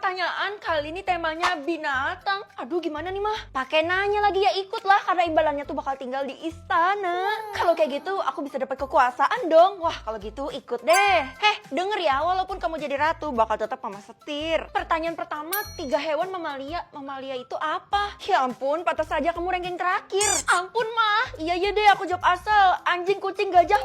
pertanyaan kali ini temanya binatang. Aduh gimana nih mah? Pakai nanya lagi ya ikut lah karena imbalannya tuh bakal tinggal di istana. Kalau kayak gitu aku bisa dapat kekuasaan dong. Wah kalau gitu ikut deh. Denger ya, walaupun kamu jadi ratu bakal tetap mama setir. Pertanyaan pertama, 3 hewan mamalia. Mamalia itu apa? Ya ampun, patah saja kamu ranking terakhir. Ampun mah. Iya deh aku jawab asal. Anjing, kucing, gajah.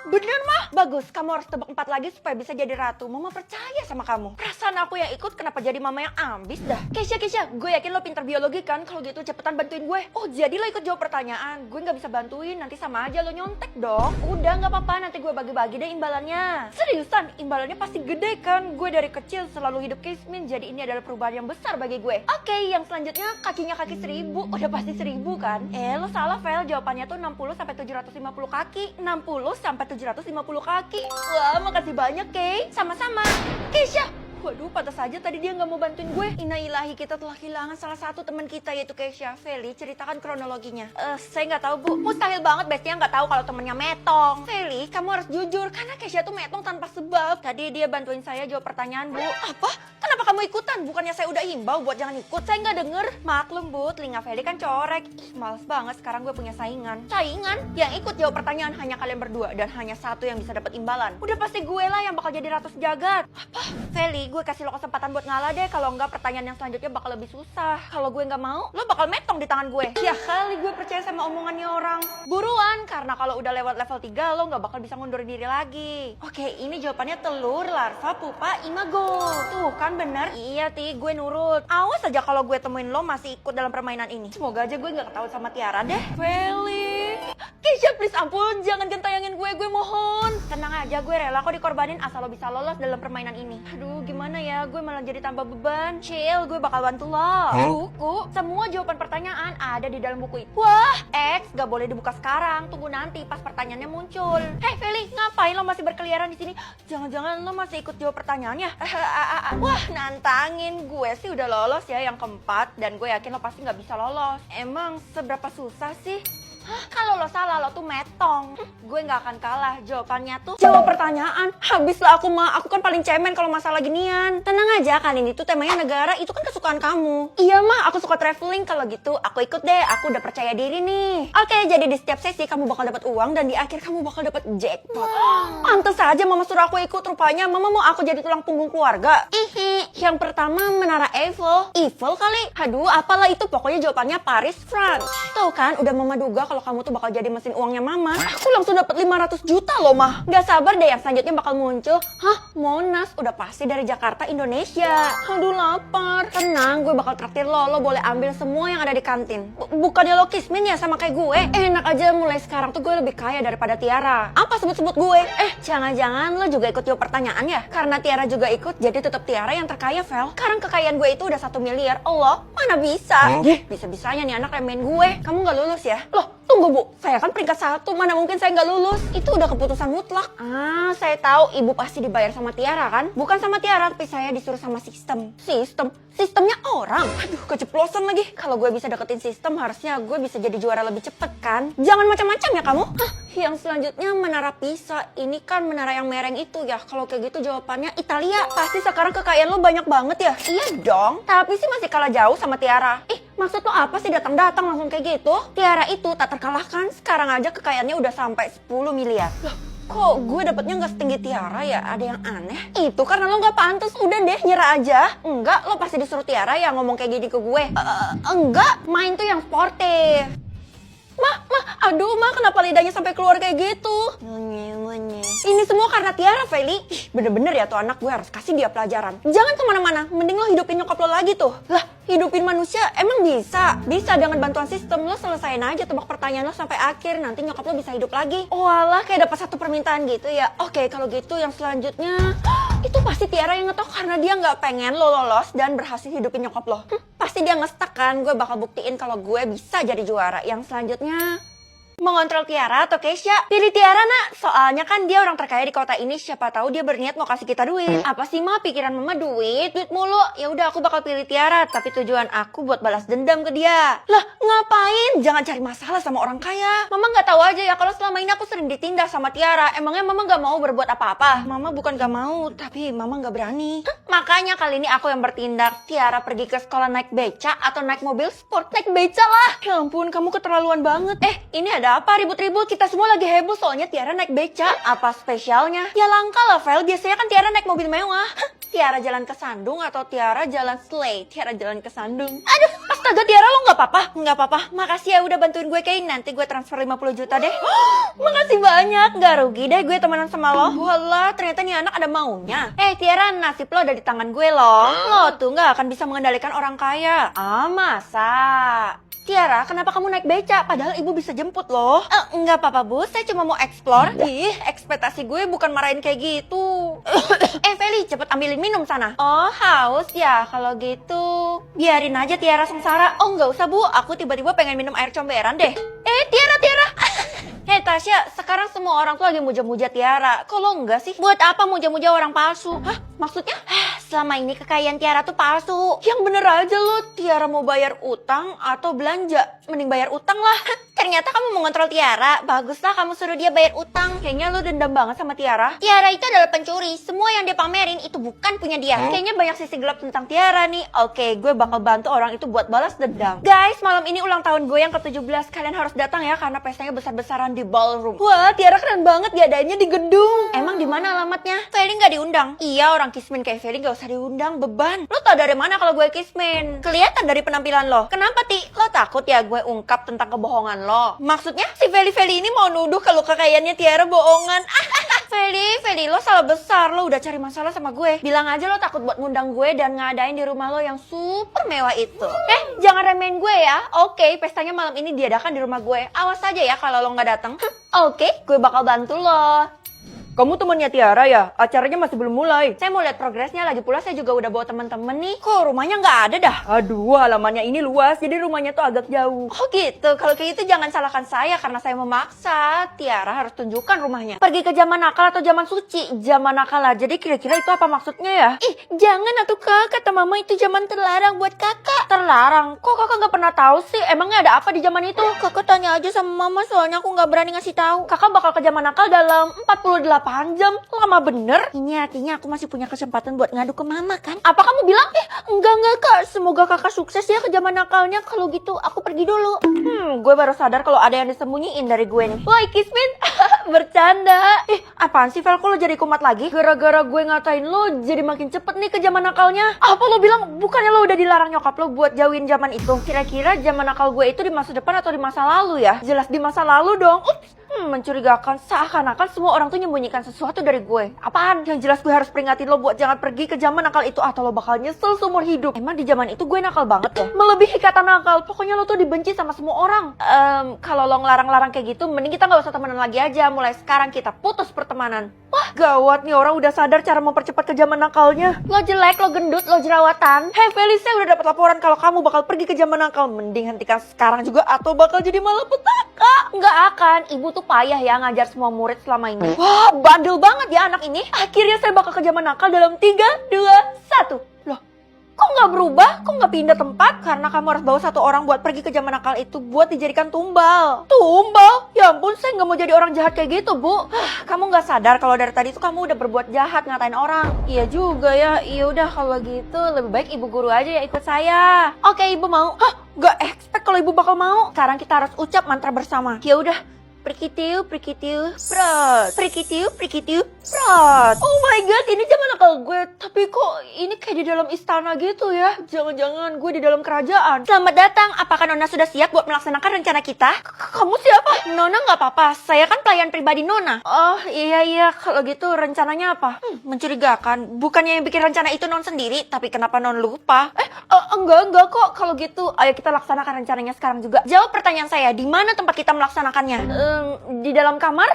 Bener mah? Bagus, kamu harus tebak 4 lagi supaya bisa jadi ratu. Mama percaya sama kamu. Perasaan aku yang ikut kenapa jadi mama yang ambis dah. Keisha, gue yakin lo pintar biologi kan? Kalau gitu cepetan bantuin gue. Oh jadi lo ikut jawab pertanyaan. Gue gak bisa bantuin, nanti sama aja lo nyontek dong. Udah gak apa-apa, nanti gue bagi-bagi deh imbalannya. Seriusan, imbalannya pasti gede kan? Gue dari kecil selalu hidup Kismin, jadi ini adalah perubahan yang besar bagi gue. Oke, yang selanjutnya kakinya kaki 1000. Udah pasti 1000 kan? Lo salah Vel, jawabannya tuh 60 sampai 750 kaki. 60 sampai 750 kaki. Wah, makasih banyak Kay. Sama-sama. Keisha. Waduh, pantas saja tadi dia nggak mau bantuin gue. Inna ilahi, kita telah kehilangan salah satu teman kita yaitu Keisha. Feli, ceritakan kronologinya. Saya nggak tahu bu. Mustahil banget Bestia nggak tahu kalau temennya metong. Feli, kamu harus jujur karena Keisha tuh metong tanpa sebab. Tadi dia bantuin saya jawab pertanyaan bu. Apa? Kenapa kamu ikutan? Bukannya saya udah himbau buat jangan ikut. Saya nggak denger. Maklum bu, telinga Feli kan corek. Males banget sekarang gue punya saingan. Saingan? Yang ikut jawab pertanyaan hanya kalian berdua dan hanya satu yang bisa dapat imbalan. Udah pasti gue lah yang bakal jadi ratu sejagat. Apa? Feli, gue kasih lo kesempatan buat ngalah deh. Kalau enggak pertanyaan yang selanjutnya bakal lebih susah. Kalau gue nggak mau, lo bakal metong di tangan gue. Ya kali gue percaya sama omongannya orang. Buruan, karena kalau udah lewat level 3 lo nggak bakal bisa ngundurin diri lagi. Oke, ini jawabannya telur, larva, pupa, imago. Tuh kan bener? Iya Ti, gue nurut. Awas aja kalau gue temuin lo masih ikut dalam permainan ini. Semoga aja gue nggak ketahuan sama Tiara deh. Feli, Keisha please ampun, jangan gentayangin gue mohon. Tenang aja, gue rela kok dikorbanin asal lo bisa lolos dalam permainan ini. Aduh, gimana ya, gue malah jadi tambah beban. Chill, gue bakal bantu lo. Buku, semua jawaban pertanyaan ada di dalam buku itu. Wah, X gak boleh dibuka sekarang. Tunggu nanti pas pertanyaannya muncul. Hei Feli, ngapain lo masih berkeliaran di sini? Jangan-jangan lo masih ikut jawab pertanyaannya? Wah, nantangin. Gue sih udah lolos ya yang keempat dan gue yakin lo pasti nggak bisa lolos. Emang seberapa susah sih? Kalau lo salah, lo tuh metong. Gue gak akan kalah. Jawabannya tuh jawab pertanyaan. Habislah aku mah, aku kan paling cemen kalau masalah ginian. Tenang aja, kali ini tuh temanya negara. Itu kan kesukaan kamu. Iya mah, aku suka traveling. Kalau gitu aku ikut deh, aku udah percaya diri nih. Oke, jadi di setiap sesi kamu bakal dapat uang dan di akhir kamu bakal dapat jackpot. Pantes aja mama suruh aku ikut. Rupanya mama mau aku jadi tulang punggung keluarga. Yang pertama Menara Eiffel. Eiffel kali? Aduh, apalah itu, pokoknya jawabannya Paris, France. Tuh kan, udah mama duga kalau kamu tuh bakal jadi mesin uangnya mama. Aku langsung dapat 500 juta loh mah. Gak sabar deh yang selanjutnya bakal muncul. Monas, udah pasti dari Jakarta, Indonesia. Aduh lapar. Tenang, gue bakal traktir lo boleh ambil semua yang ada di kantin. Bukannya lo Kismin ya sama kayak gue? Enak aja, mulai sekarang tuh gue lebih kaya daripada Tiara. Apa sebut-sebut gue? Jangan-jangan lo juga ikut jawab pertanyaan ya? Karena Tiara juga ikut, jadi tetap Tiara yang terkaya, Vel. Sekarang kekayaan gue itu udah 1 miliar. Allah, mana bisa? Bisa-bisanya nih anak remehin gue. Kamu gak lulus ya? Loh, tunggu bu, saya kan peringkat 1, mana mungkin saya nggak lulus? Itu udah keputusan mutlak. Saya tahu ibu pasti dibayar sama Tiara kan? Bukan sama Tiara, tapi saya disuruh sama sistem. Sistemnya orang? Aduh, keceplosan lagi. Kalau gue bisa deketin sistem, harusnya gue bisa jadi juara lebih cepet kan? Jangan macam-macam ya kamu. Yang selanjutnya Menara Pisa. Ini kan menara yang mereng itu ya. Kalau kayak gitu jawabannya Italia. Pasti sekarang kekayaan lo banyak banget ya? Iya dong, tapi sih masih kalah jauh sama Tiara. Maksud lo apa sih datang-datang langsung kayak gitu? Tiara itu tak terkalahkan, sekarang aja kekayaannya udah sampai 10 miliar. Loh, kok gue dapetnya nggak setinggi Tiara ya? Ada yang aneh? Itu karena lo nggak pantas. Udah deh, nyerah aja. Enggak, lo pasti disuruh Tiara yang ngomong kayak gini ke gue. Enggak, main tuh yang sportif. Aduh, kenapa lidahnya sampai keluar kayak gitu? Ini semua karena Tiara, Feli. Bener-bener ya tuh anak, gue harus kasih dia pelajaran. Jangan kemana-mana, mending lo hidupin nyokap lo lagi tuh. Lah, hidupin manusia emang bisa? Bisa dengan bantuan sistem. Lo selesain aja tebak pertanyaan lo sampai akhir, nanti nyokap lo bisa hidup lagi. Oh alah, kayak dapat satu permintaan gitu ya. Oke, kalau gitu yang selanjutnya itu pasti Tiara yang ngetok karena dia nggak pengen lo lolos dan berhasil hidupin nyokap lo. Pasti dia ngestak kan, gue bakal buktiin kalau gue bisa jadi juara. Yang selanjutnya Mau ngontrol Tiara atau Keisha? Pilih Tiara, nak. Soalnya kan dia orang terkaya di kota ini. Siapa tahu dia berniat mau kasih kita duit. Apa sih, Ma? Pikiran Mama duit mulu. Ya udah, aku bakal pilih Tiara. Tapi tujuan aku buat balas dendam ke dia. Lah, ngapain? Jangan cari masalah sama orang kaya. Mama nggak tahu aja ya kalau selama ini aku sering ditindas sama Tiara. Emangnya Mama nggak mau berbuat apa-apa? Mama bukan nggak mau, tapi Mama nggak berani. Makanya kali ini aku yang bertindak. Tiara pergi ke sekolah naik beca atau naik mobil sport. Naik beca lah. Ya ampun, kamu keterlaluan banget. Ini ada apa ribut-ribut? Kita semua lagi heboh soalnya Tiara naik beca. Apa spesialnya? Ya langka lah, Vel. Biasanya kan Tiara naik mobil mewah. Tiara jalan ke Sandung atau Tiara jalan sleigh? Tiara jalan ke Sandung. Aduh, astaga Tiara, lo nggak apa-apa? Nggak apa-apa. Makasih ya udah bantuin gue, kayak nanti gue transfer 50 juta deh. Makasih banyak. Gak rugi deh gue temenan sama lo. Walah, ternyata nih anak ada maunya. Tiara, nasib lo ada di tangan gue loh. Lo tuh nggak akan bisa mengendalikan orang kaya. Masa? Tiara, kenapa kamu naik beca? Padahal ibu bisa jemput loh. Enggak apa-apa, Bu. Saya cuma mau explore. Ih, ekspektasi gue bukan marahin kayak gitu. Feli, cepet ambilin minum sana. Oh, haus ya? Kalau gitu, biarin aja Tiara sengsara. Oh, nggak usah, Bu. Aku tiba-tiba pengen minum air comberan deh. Tiara. Hei Tasya, sekarang semua orang tuh lagi muja-muja Tiara. Kalau enggak sih, buat apa muja-muja orang palsu? Hah? Maksudnya? Selama ini kekayaan Tiara tuh palsu. Yang bener aja lo, Tiara mau bayar utang atau belanja? Mending bayar utang lah. Ternyata kamu mau ngontrol Tiara. Baguslah kamu suruh dia bayar utang. Kayaknya lo dendam banget sama Tiara. Tiara itu adalah pencuri. Semua yang dia pamerin itu bukan punya dia. Kayaknya banyak sisi gelap tentang Tiara nih. Oke, gue bakal bantu orang itu buat balas dendam. Guys, malam ini ulang tahun gue yang ke-17. Kalian harus datang ya karena pestanya besar-besaran di ballroom. Wah, Tiara keren banget diadainnya di gedung. Emang di mana alamatnya? Feli nggak diundang. Iya, orang kismin kayak Feli nggak usah diundang, beban. Lo tau dari mana kalau gue kismin? Kelihatan dari penampilan lo. Kenapa, Ti? Lo takut ya gue ungkap tentang kebohongan lo? Maksudnya si Feli ini mau nuduh kalau kekayaannya Tiara bohongan. Feli, lo salah besar. Lo udah cari masalah sama gue. Bilang aja lo takut buat ngundang gue dan ngadain di rumah lo yang super mewah itu. Jangan remehin gue ya. Oke, pestanya malam ini diadakan di rumah gue. Awas aja ya kalau lo nggak datang. Oke, gue bakal bantu lo. Kamu temannya Tiara ya? Acaranya masih belum mulai. Saya mau lihat progresnya, lagi pula saya juga udah bawa teman-teman nih. Kok rumahnya nggak ada dah? Aduh, halamannya ini luas, jadi rumahnya tuh agak jauh. Oh gitu, kalau kayak gitu jangan salahkan saya karena saya memaksa. Tiara harus tunjukkan rumahnya. Pergi ke zaman nakal atau zaman suci? Zaman nakal lah, jadi kira-kira itu apa maksudnya ya? Jangan atuh kak, kata mama itu zaman terlarang buat kakak. Terlarang? Kok kakak nggak pernah tahu sih? Emangnya ada apa di zaman itu? Kakak tanya aja sama mama, soalnya aku nggak berani ngasih tahu. Kakak bakal ke zaman nakal dalam 48 jam, lama bener. Ini artinya aku masih punya kesempatan buat ngadu ke mama kan? Apa kamu bilang? Enggak kak, semoga kakak sukses ya ke zaman nakalnya. Kalau gitu aku pergi dulu. Gue baru sadar kalau ada yang disembunyiin dari gue nih. Woi Kismin, bercanda. Apaan sih Vel, kok lo jadi kumat lagi? Gara-gara gue ngatain lo jadi makin cepet nih ke zaman nakalnya. Apa lo bilang? Bukannya lo udah dilarang nyokap lo buat jauhin zaman itu? Kira-kira zaman nakal gue itu di masa depan atau di masa lalu ya? Jelas di masa lalu dong. Mencurigakan, seakan-akan semua orang tuh nyembunyikan sesuatu dari gue. Apaan? Yang jelas gue harus peringatin lo buat jangan pergi ke zaman nakal itu atau lo bakal nyesel seumur hidup. Emang di zaman itu gue nakal banget loh. Melebihi kata nakal, pokoknya lo tuh dibenci sama semua orang. Kalau lo ngelarang-larang kayak gitu, mending kita gak usah temenan lagi aja. Mulai sekarang kita putus pertemanan. Wah, gawat nih, orang udah sadar cara mempercepat ke zaman nakalnya. Lo jelek, lo gendut, lo jerawatan. Hei Felicia, udah dapat laporan kalau kamu bakal pergi ke zaman nakal. Mending hentikan sekarang juga atau bakal jadi malapetaka. Nggak akan, ibu tuh payah ya ngajar semua murid selama ini. Wah, bandel banget ya anak ini. Akhirnya saya bakal ke zaman nakal dalam 3, 2, 1. Loh, kok nggak berubah? Kok nggak pindah tempat? Karena kamu harus bawa satu orang buat pergi ke zaman nakal itu buat dijadikan tumbal. Tumbal? Ya ampun, saya nggak mau jadi orang jahat kayak gitu, Bu. Kamu nggak sadar kalau dari tadi tuh kamu udah berbuat jahat ngatain orang. Iya juga ya. Iya udah kalau gitu lebih baik ibu guru aja ya ikut saya. Oke, ibu mau. Nggak expect kalau ibu bakal mau. Sekarang kita harus ucap mantra bersama. Ya udah. Prikitiu, prot. Prikitiu, prot. Oh my god, ini zaman nakal gue. Tapi kok ini kayak di dalam istana gitu ya? Jangan-jangan gue di dalam kerajaan. Selamat datang, apakah Nona sudah siap buat melaksanakan rencana kita? Kamu siapa? Nona nggak apa-apa, saya kan pelayan pribadi Nona. Oh iya, kalau gitu rencananya apa? Mencurigakan, bukannya yang bikin rencana itu Non sendiri, tapi kenapa Non lupa? Enggak kok, kalau gitu ayo kita laksanakan rencananya sekarang juga. Jawab pertanyaan saya, di mana tempat kita melaksanakannya? Di dalam kamar?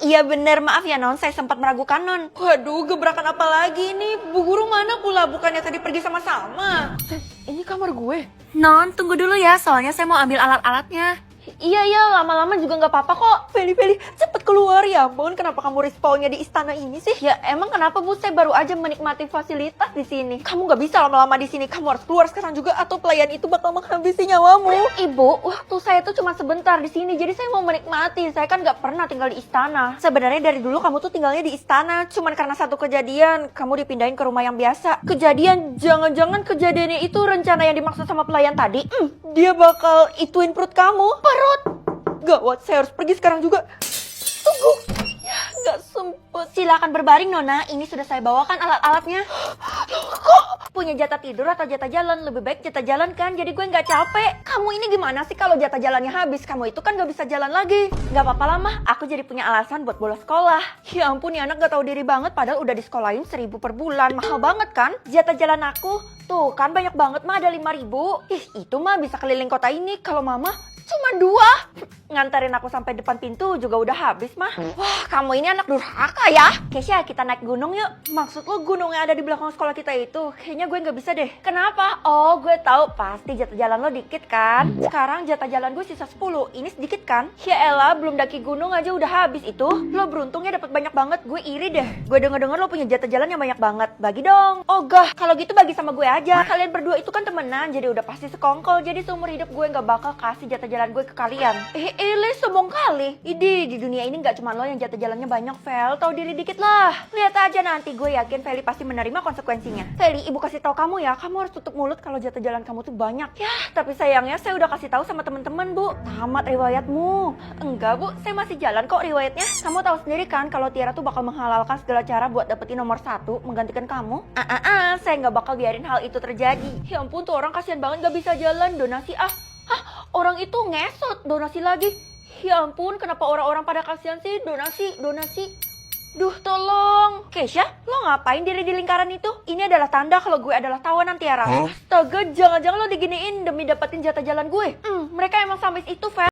Iya bener, maaf ya Non, saya sempat meragukan Non. Waduh, gebrakan apa lagi nih? Bu guru mana pula? Bukannya tadi pergi sama-sama. Ini kamar gue. Non, tunggu dulu ya, soalnya saya mau ambil alat-alatnya. Iya, lama-lama juga nggak apa-apa kok. Feli, cepet keluar ya ampun. Kenapa kamu respawnnya di istana ini sih? Ya emang kenapa Bu? Saya baru aja menikmati fasilitas di sini. Kamu nggak bisa lama-lama di sini. Kamu harus keluar sekarang juga atau pelayan itu bakal menghabisi nyawamu. Ibu, waktu saya tuh cuma sebentar di sini. Jadi saya mau menikmati. Saya kan nggak pernah tinggal di istana. Sebenarnya dari dulu kamu tuh tinggalnya di istana. Cuman karena satu kejadian, kamu dipindahin ke rumah yang biasa. Kejadian, jangan-jangan kejadiannya itu rencana yang dimaksud sama pelayan tadi. Dia bakal ituin perut kamu. Perut? Gawat, saya harus pergi sekarang juga. Tunggu. Ya, nggak sempet. Silakan berbaring, Nona. Ini sudah saya bawakan alat-alatnya. Kok punya jatah tidur atau jatah jalan? Lebih baik jatah jalan kan, jadi gue nggak capek. Kamu ini gimana sih kalau jatah jalannya habis? Kamu itu kan nggak bisa jalan lagi. Nggak apa-apa lah, Mah. Aku jadi punya alasan buat bolos sekolah. Ya ampun, nih anak nggak tahu diri banget. Padahal udah disekolahin 1.000 per bulan. Mahal banget kan? Jatah jalan aku. Tuh kan banyak banget, Mah. Ada 5.000. Itu mah bisa keliling kota ini. Kalau Mama cuma 2. Nganterin aku sampai depan pintu juga udah habis, Mah. Wah, kamu ini anak durhaka ya. Kesya, kita naik gunung yuk. Maksud lo gunung yang ada di belakang sekolah kita itu? Kayaknya gue nggak bisa deh. Kenapa? Oh, gue tahu. Pasti jatah jalan lo dikit kan? Sekarang jatah jalan gue sisa 10. Ini sedikit kan? Ya elah, belum daki gunung aja udah habis itu. Lo beruntungnya dapat banyak banget. Gue iri deh. Gue denger-denger lo punya jatah jalan yang banyak banget. Bagi dong. Oh gah, kalau gitu bagi sama gue aja. Kalian berdua itu kan temenan, jadi udah pasti sekongkol. Jadi seumur hidup gue nggak bakal kasih jatah jalan gue ke kalian. Le, sombong kali. Di dunia ini nggak cuma lo yang jatah jalannya banyak, Vel. Tahu diri dikit lah. Lihat aja nanti, gue yakin Feli pasti menerima konsekuensinya. Feli, ibu kasih tahu kamu ya, kamu harus tutup mulut kalau jatah jalan kamu tuh banyak. Ya, tapi sayangnya saya udah kasih tahu sama teman-teman, Bu. Tamat riwayatmu. Enggak, Bu, saya masih jalan kok riwayatnya. Kamu tahu sendiri kan kalau Tiara tuh bakal menghalalkan segala cara buat dapetin nomor 1, menggantikan kamu. Saya nggak bakal biarin hal itu terjadi. Ya ampun, tuh orang kasihan banget nggak bisa jalan. Donasi orang itu ngesot, donasi lagi. Ya ampun, kenapa orang-orang pada kasihan sih? Donasi. Duh, tolong. Kesya, lo ngapain diri di lingkaran itu? Ini adalah tanda kalau gue adalah tawanan Tiara. Astaga, jangan-jangan lo diginiin demi dapetin jatah jalan gue. Mereka emang sampai itu, Fel.